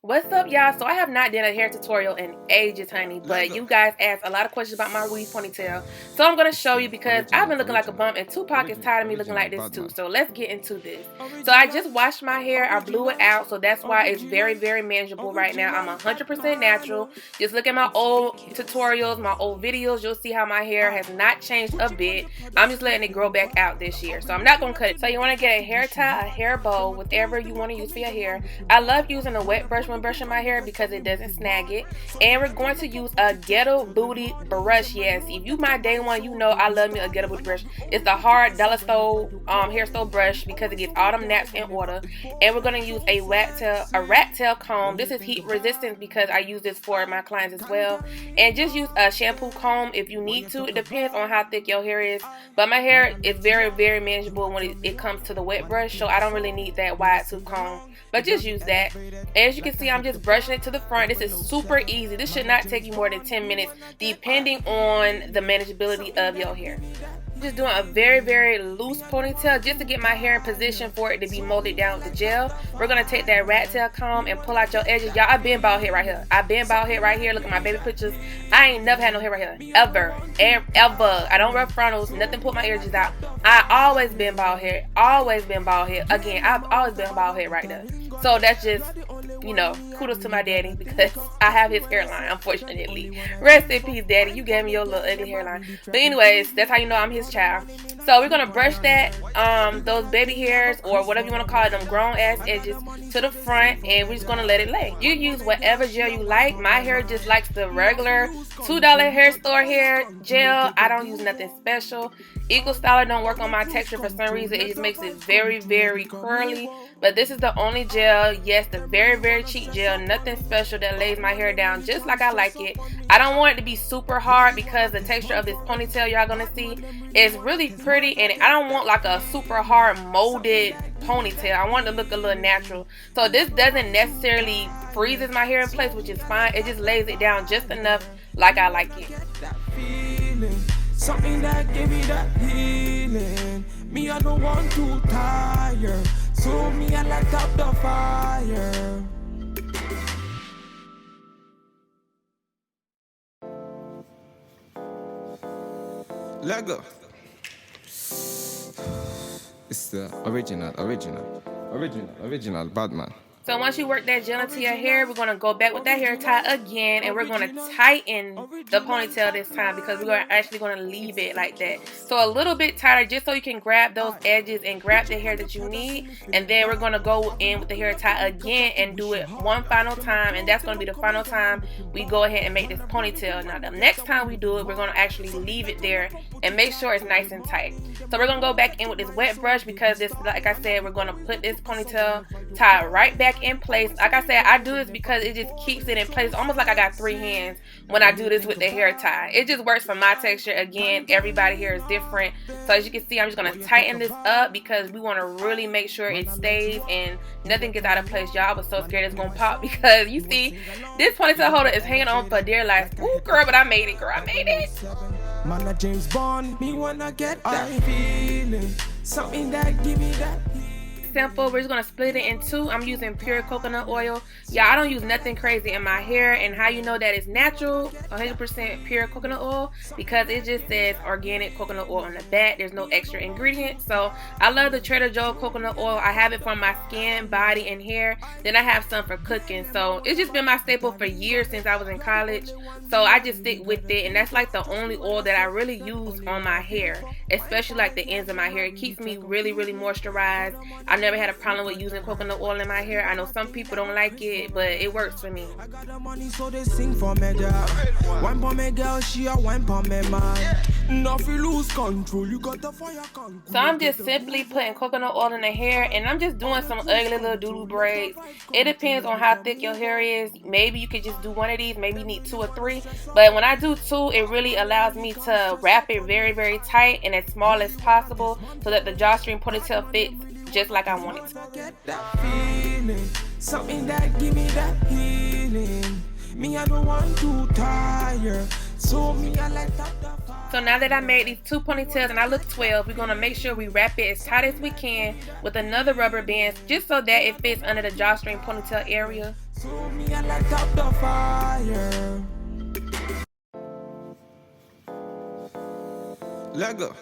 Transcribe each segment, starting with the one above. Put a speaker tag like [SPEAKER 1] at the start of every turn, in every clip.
[SPEAKER 1] What's up, y'all? So I have not done a hair tutorial in ages, honey, but you guys asked a lot of questions about my weave ponytail, so I'm gonna show you because I've been looking like a bum and Tupac is tired of me looking like this too. So let's get into this. So I just washed my hair, I blew it out, so that's why it's very manageable right now. I'm 100% natural. Just look at my old tutorials, my old videos, you'll see how my hair has not changed a bit. I'm just letting it grow back out this year, so I'm not gonna cut it. So you want to get a hair tie, a hair bow, whatever you want to use for your hair. I love using a wet brush when brushing my hair because it doesn't snag it. And we're going to use a ghetto booty brush. Yes, if you my day one, you know I love me a ghetto booty brush. It's the hard dollar store hair store brush because it gets all them naps in order. And we're going to use a rat tail comb. This is heat resistant because I use this for my clients as well. And just use a shampoo comb if you need to. It depends on how thick your hair is, but my hair is very manageable when it comes to the wet brush, so I don't really need that wide tooth comb, but just use that. As you can see, I'm just brushing it to the front. This is super easy. This should not take you more than 10 minutes depending on the manageability of your hair. I'm just doing a very loose ponytail just to get my hair in position for it to be molded down with the gel. We're going to take that rat tail comb and pull out your edges. Y'all, I've been bald head right here. I've been bald head right here. Look at my baby pictures. I ain't never had no hair right here. Ever. I don't rub frontals. Nothing put my edges out. I always been bald head. Always been bald head. Again, I've always been bald head right there. So that's just, you know, kudos to my daddy because I have his hairline, unfortunately. Rest in peace, daddy. You gave me your little ugly hairline. But anyways, that's how you know I'm his child. So we're gonna brush that, those baby hairs or whatever you want to call it, them grown ass edges to the front, and we're just gonna let it lay. You use whatever gel you like. My hair just likes the regular $2 hair store hair gel. I don't use nothing special. Eco Styler don't work on my texture for some reason. It just makes it very curly. But this is the only gel, yes, the very cheap gel, nothing special, that lays my hair down just like I like it. I don't want it to be super hard because the texture of this ponytail y'all gonna see is really pretty, and I don't want like a super hard molded ponytail. I want it to look a little natural. So this doesn't necessarily freezes my hair in place, which is fine. It just lays it down just enough like I like it.
[SPEAKER 2] Something that gave me that healing. Me, I don't want to tire. So me, I light up the fire. Lego. It's the original Batman.
[SPEAKER 1] So once you work that gel into your hair, we're going to go back with that hair tie again, and we're going to tighten the ponytail this time because we're actually going to leave it like that. So a little bit tighter just so you can grab those edges and grab the hair that you need. And then we're going to go in with the hair tie again and do it one final time, and that's going to be the final time we go ahead and make this ponytail. Now the next time we do it, we're going to actually leave it there and make sure it's nice and tight. So we're going to go back in with this wet brush because this, like I said, we're going to put this ponytail tie right back in place. Like I said, I do this because it just keeps it in place. Almost like I got 3 hands when I do this with the hair tie. It just works for my texture. Again, everybody here is different. So as you can see, I'm just going to tighten this up because we want to really make sure it stays and nothing gets out of place. Y'all, I was so scared it's going to pop because you see, this ponytail holder is hanging on for dear life. Ooh, girl, but I made it, girl. I made it.
[SPEAKER 2] Man, like James Bond, me wanna get that feeling. Something that give me that.
[SPEAKER 1] Simple. We're just gonna split it in 2. I'm using pure coconut oil. Yeah, I don't use nothing crazy in my hair. And how you know that it's natural, 100% pure coconut oil, because it just says organic coconut oil on the back. There's no extra ingredients. So I love the Trader Joe coconut oil. I have it for my skin, body, and hair. Then I have some for cooking. So it's just been my staple for years since I was in college. So I just stick with it, and that's like the only oil that I really use on my hair, especially like the ends of my hair. It keeps me really moisturized. I never had a problem with using coconut oil in my hair. I know some people don't like it, but it works for me.
[SPEAKER 2] I got the money, so they sing for me, girl. One for me, girl, she a one for me, man. Nothing lose control, you got the fire control.
[SPEAKER 1] So I'm just simply putting coconut oil in the hair, and I'm just doing some ugly little doodle braids. It depends on how thick your hair is. Maybe you could just do one of these. Maybe you need 2 or 3. But when I do 2, it really allows me to wrap it very tight and as small as possible so that the drawstring ponytail fits just like I want it.
[SPEAKER 2] Something that give me that healing. Me, I don't want to tire. So me, I light up the fire.
[SPEAKER 1] So now that I made these 2 ponytails and I look 12, we're going to make sure we wrap it as tight as we can with another rubber band just so that it fits under the drawstring ponytail area.
[SPEAKER 2] So me, I light up the fire. Let go.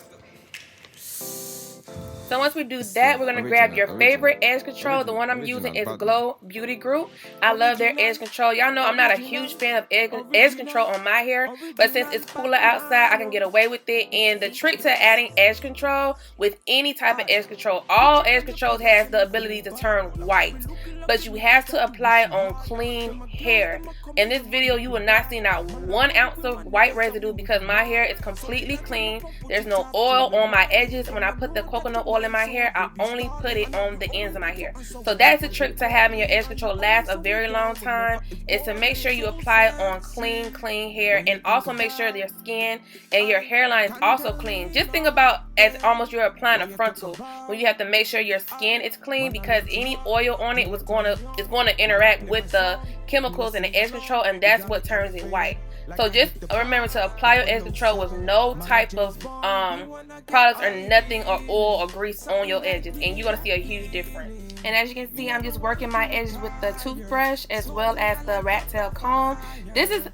[SPEAKER 1] So once we do that, we're going to grab your favorite edge control. The one I'm using is Glow Beauty Group. I love their edge control. Y'all know I'm not a huge fan of edge control on my hair, but since it's cooler outside, I can get away with it. And the trick to adding edge control with any type of edge control, all edge controls has the ability to turn white, but you have to apply it on clean hair. In this video, you will not see not 1 ounce of white residue because my hair is completely clean. There's no oil on my edges. When I put the coconut oil in my hair, I only put it on the ends of my hair. So that's the trick to having your edge control last a very long time, is to make sure you apply it on clean hair, and also make sure your skin and your hairline is also clean. Just think about as almost you're applying a frontal, when you have to make sure your skin is clean, because any oil on it is going to interact with the chemicals in the edge control, and that's what turns it white. So just remember to apply your edge control with no type of products or nothing, or oil or grease on your edges, and you're going to see a huge difference. And as you can see, I'm just working my edges with the toothbrush as well as the rat tail comb. This is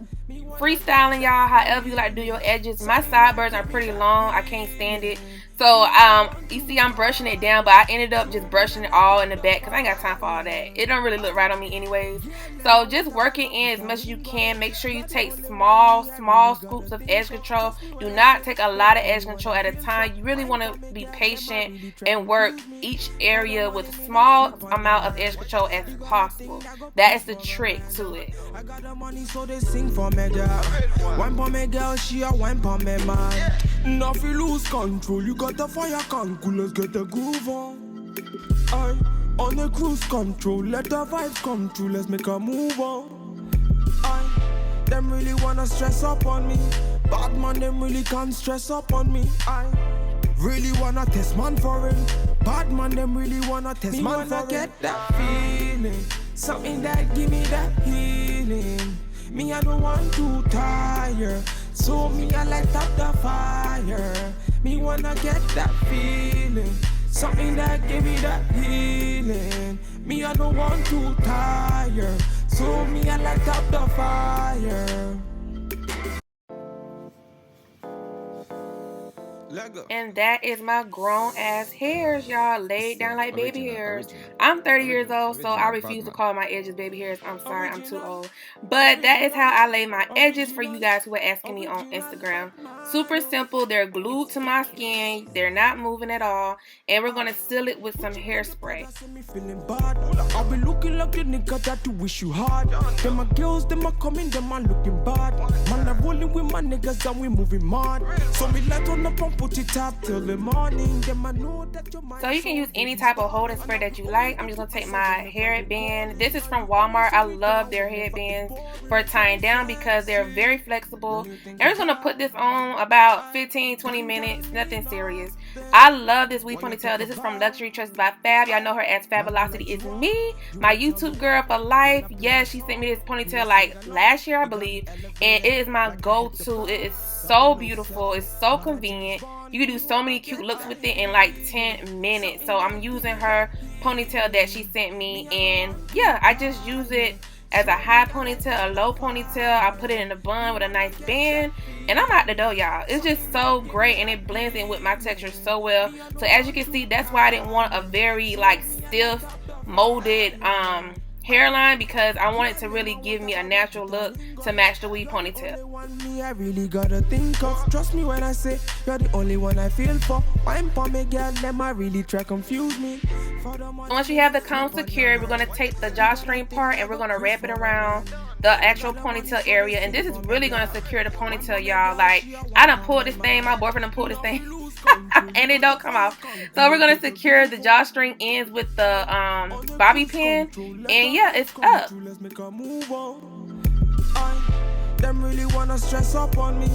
[SPEAKER 1] freestyling, y'all, however you like to do your edges. My sideburns are pretty long. I can't stand it. So you see I'm brushing it down, but I ended up just brushing it all in the back because I ain't got time for all that. It don't really look right on me anyways. So just work it in as much as you can. Make sure you take small scoops of edge control. Do not take a lot of edge control at a time. You really want to be patient and work each area with a small amount of edge control as possible. That is the trick to it.
[SPEAKER 2] I got the money, so they sing for me, girl. One for me, girl, she a one for me, man. Now if you lose control, you got the fire can cool, let's get the groove on. I on the cruise control, let the vibes come true, let's make a move on. Them really wanna stress up on me. Bad man, them really can't stress up on me. I really wanna test man for it. Bad man, them really wanna test me, man for get that feeling. Something that give me that healing. Me, I don't want to tire. So me, I light up the fire. Me wanna get that feeling. Something that give me that healing. Me, I don't want to tire. So me, I light up the fire.
[SPEAKER 1] And that is my grown ass hairs, y'all, laid down like baby hairs. I'm 30 years old, so I refuse to call my edges baby hairs. I'm sorry, I'm too old. But that is how I lay my edges for you guys who are asking me on Instagram. Super simple. They're glued to my skin. They're not moving at all. And we're going to seal it with some hairspray.
[SPEAKER 2] I'll be looking like the nigga that you wish you had. Them my girls, them are coming, them are looking bad. Man, I'm rolling with my niggas and we moving mad. So me light on the pump, put it up till the morning. Them I know that you're
[SPEAKER 1] so you can use any type of holding spray that you like. I'm just going to take my headband. This is from Walmart. I love their headbands for tying down because they're very flexible. And we're just going to put this on about 15-20 minutes. Nothing serious. I love this weave ponytail. This is from Luxury Trust by Fab. Y'all know her as Fabulosity is me, my YouTube girl for life. Yes, she sent me this ponytail like last year, I believe, and it is my go-to. It is so beautiful. It's so convenient. You can do so many cute looks with it in like 10 minutes. So I'm using her ponytail that she sent me, and yeah, I just use it as a high ponytail, a low ponytail. I put it in a bun with a nice band, and I'm out the door, y'all. It's just so great, and it blends in with my texture so well. So as you can see, that's why I didn't want a very like stiff molded hairline, because I wanted to really give me a natural look to match the weave ponytail.
[SPEAKER 2] I really gotta think of. Trust me when I say you're the only one I feel for. I'm for me, girl, them I really try confuse me.
[SPEAKER 1] Once you have the comb secured, we're going to take the drawstring part and we're going to wrap it around the actual ponytail area. And this is really going to secure the ponytail, y'all. Like, I done pulled this thing, my boyfriend done pulled this thing, and it don't come off. So we're going to secure the drawstring ends with the bobby pin, and yeah, it's up.
[SPEAKER 2] them really wanna stress up on me.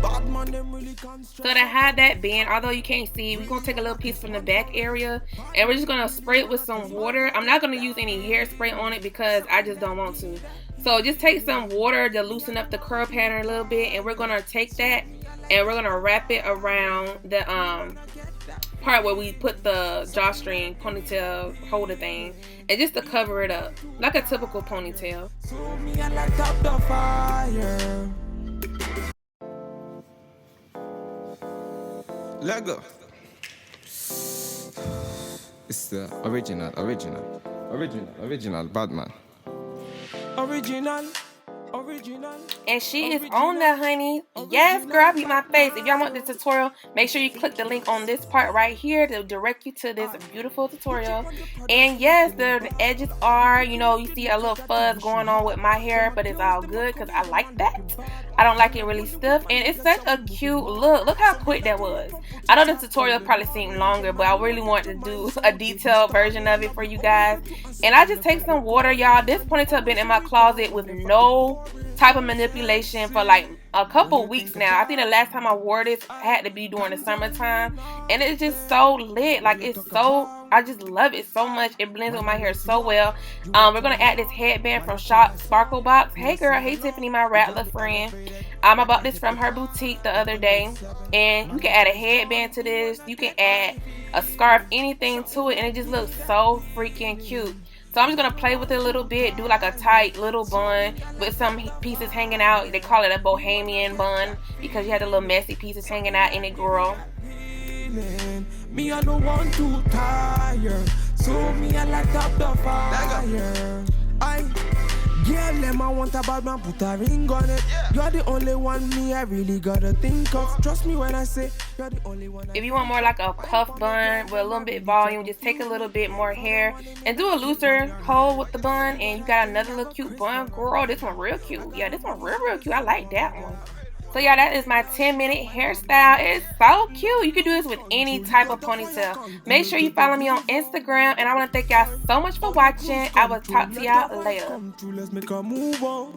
[SPEAKER 2] Bad man, them really can't stress.
[SPEAKER 1] So to hide that band, although you can't see, we're gonna take a little piece from the back area and we're just gonna spray it with some water. I'm not gonna use any hairspray on it because I just don't want to. So just take some water to loosen up the curl pattern a little bit, and we're gonna take that and we're gonna wrap it around the part where we put the drawstring ponytail holder thing, and just to cover it up like a typical ponytail.
[SPEAKER 2] So me, I light up the fire. Lego. It's the original Batman. Original.
[SPEAKER 1] And she is on that, honey. Yes, girl, beat my face. If y'all want the tutorial, make sure you click the link on this part right here to direct you to this beautiful tutorial. And yes, the edges are, you know, you see a little fuzz going on with my hair, but it's all good because I like that. I don't like it really stiff, and it's such a cute look. Look how quick that was. I know the tutorial probably seemed longer, but I really want to do a detailed version of it for you guys. And I just take some water, y'all. This ponytail been in my closet with no type of manipulation for like a couple weeks now. I think the last time I wore this had to be during the summertime, and it's just so lit. Like, it's so, I just love it so much. It blends with my hair so well. We're gonna add this headband from Shop Sparkle Box. Hey girl, hey Tiffany, my Rattler friend. I bought this from her boutique the other day, and you can add a headband to this. You can add a scarf, anything to it, and it just looks so freaking cute. So I'm just going to play with it a little bit, do like a tight little bun with some pieces hanging out. They call it a bohemian bun because you had the little messy pieces hanging out in it, girl.
[SPEAKER 2] Me, I don't want to tire, so me, I light up the fire. Yeah, them I want a bad man, put a ring on it. You're the only one me I really gotta think of. Trust me when I say you're the only one.
[SPEAKER 1] If you want more like a puff bun with a little bit volume, just take a little bit more hair and do a looser hole with the bun, and you got another little cute bun. Girl, this one real cute. Yeah, this one real cute. I like that one. So yeah, that is my 10-minute hairstyle. It's so cute. You can do this with any type of ponytail. Make sure you follow me on Instagram, and I want to thank y'all so much for watching. I will talk to y'all later.
[SPEAKER 2] Let's make a move on.